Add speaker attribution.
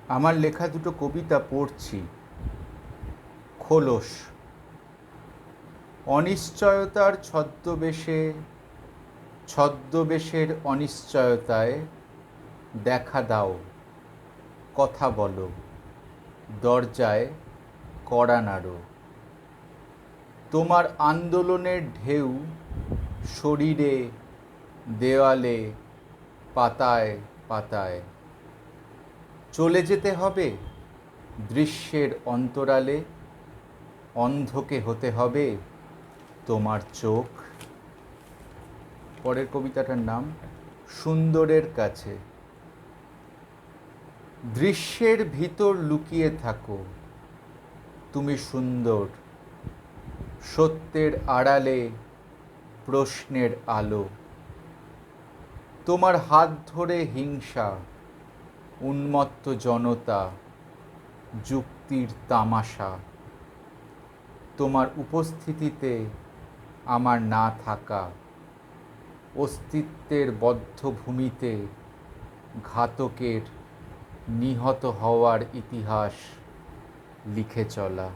Speaker 1: আমার লেখা দুটো কবিতা পড়ছি। খোলস। অনিশ্চয়তার ছদ্মবেশের অনিশ্চয়তায় দেখা দাও, কথা বলো, দরজায় কড়া নাড়ো। তোমার আন্দোলনের ঢেউ শরীরে, দেওয়ালে, পাতায় পাতায়। চলে যেতে হবে দৃশ্যের অন্তরালে, অন্ধকে হতে হবে তোমার চোখ। পরের কবিতাটার নাম সুন্দরের কাছে। দৃশ্যের ভিতর লুকিয়ে থাকো, তুমি সুন্দর। সত্যের আড়ালে প্রশ্নের আলো। তোমার হাত ধরে হিংসা, উন্মত্ত জনতা, যুক্তির তামাশা। তোমার উপস্থিতিতে আমার না থাকা, অস্তিত্বের বদ্ধভূমিতে ঘাতকের নিহত হওয়ার ইতিহাস লিখে চলা।